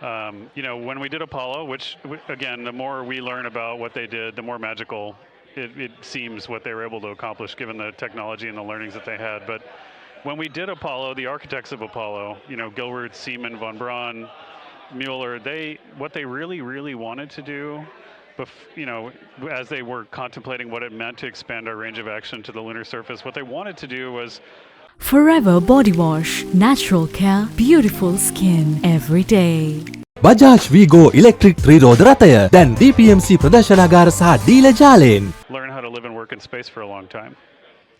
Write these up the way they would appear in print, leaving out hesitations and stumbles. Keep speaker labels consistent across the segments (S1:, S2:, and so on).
S1: When we did Apollo, which again, the more we learn about what they did, the more magical it seems what they were able to accomplish given the technology and the learnings that they had. But when we did Apollo, the architects of Apollo, Gilbert, Seaman, von Braun, Mueller, what they really, really wanted to do, as they were contemplating what it meant to expand our range of action to the lunar surface, what they wanted to do was
S2: Forever Body Wash. Natural care, beautiful skin every day.
S3: Bajaj Vigo Electric 3-රෝද රථය දැන් DPMC ප්‍රදර්ශනාගාර සහ ඩීලර් ජාලයෙන්.
S1: Learn how to live and work in space for a long time.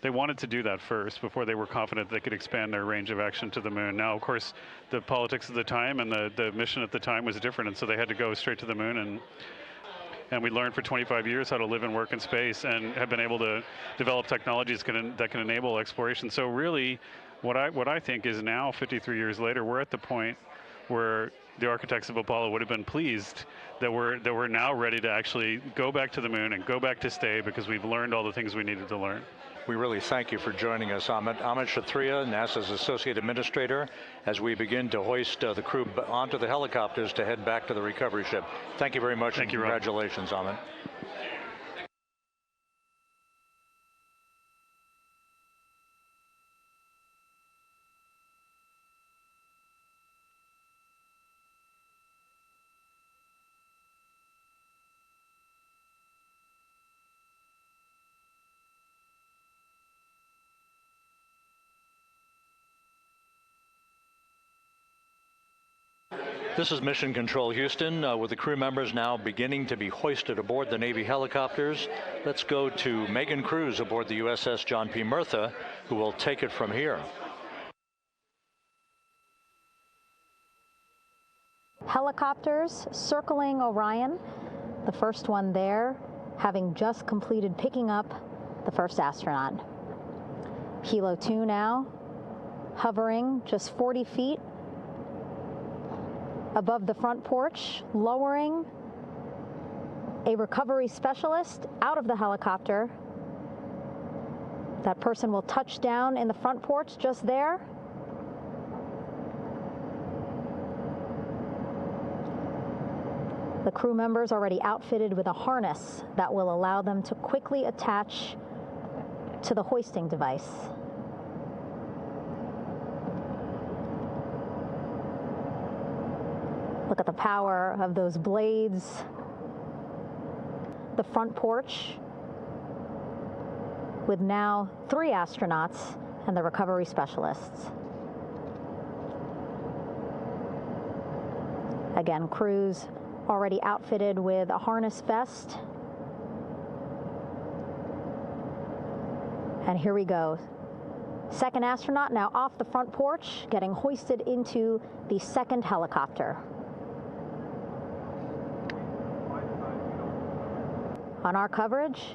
S1: They wanted to do that first before they were confident they could expand their range of action to the moon. Now, of course, the politics of the time and the mission at the time was different, and so they had to go straight to the moon. And we learned for 25 years how to live and work in space and have been able to develop technologies that can enable exploration. So really, what I think is now, 53 years later, we're at the point where the architects of Apollo would have been pleased that we're now ready to actually go back to the moon and go back to stay because we've learned all the things we needed to learn.
S4: We really thank you for joining us, Amit. Amit Kshatriya, NASA's Associate Administrator, as we begin to hoist the crew onto the helicopters to head back to the recovery ship. Thank you very much.
S1: Thank you, Rob.
S4: Congratulations, Amit. This is Mission Control Houston, with the crew members now beginning to be hoisted aboard the Navy helicopters. Let's go to Megan Cruz aboard the USS John P. Murtha, who will take it from here.
S5: Helicopters circling Orion, the first one there, having just completed picking up the first astronaut. Hilo 2 now, hovering just 40 feet above the front porch, lowering a recovery specialist out of the helicopter. That person will touch down in the front porch just there. The crew members already outfitted with a harness that will allow them to quickly attach to the hoisting device. Look at the power of those blades. The front porch with now 3 astronauts and the recovery specialists. Again, crews already outfitted with a harness vest. And here we go. Second astronaut now off the front porch, getting hoisted into the second helicopter. On our coverage,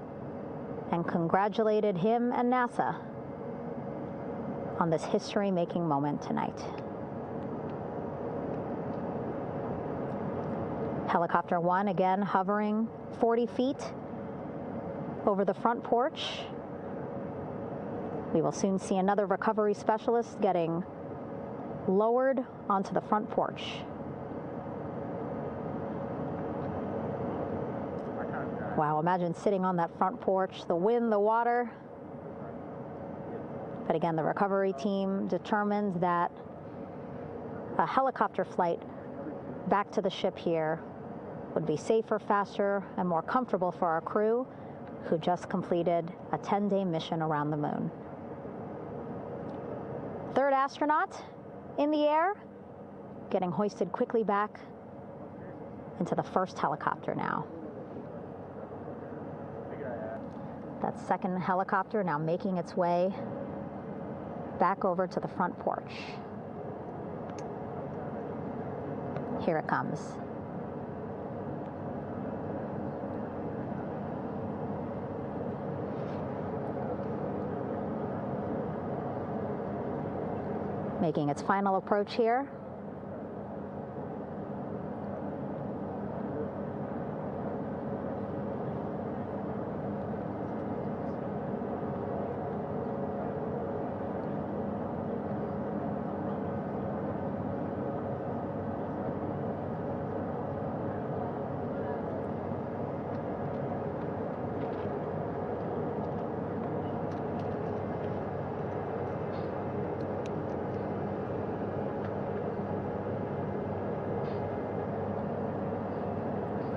S5: and congratulated him and NASA on this history-making moment tonight. Helicopter 1 again hovering 40 feet over the front porch. We will soon see another recovery specialist getting lowered onto the front porch. Wow, imagine sitting on that front porch, the wind, the water. But again, the recovery team determined that a helicopter flight back to the ship here would be safer, faster, and more comfortable for our crew, who just completed a 10-day mission around the moon. Third astronaut in the air, getting hoisted quickly back into the first helicopter now. That second helicopter now making its way back over to the front porch. Here it comes. Making its final approach here.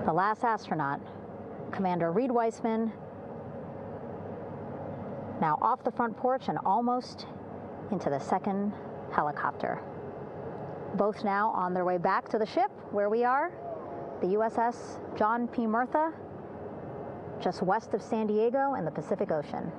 S5: The last astronaut, Commander Reed Weissman, now off the front porch and almost into the second helicopter. Both now on their way back to the ship where we are, the USS John P. Murtha, just west of San Diego in the Pacific Ocean.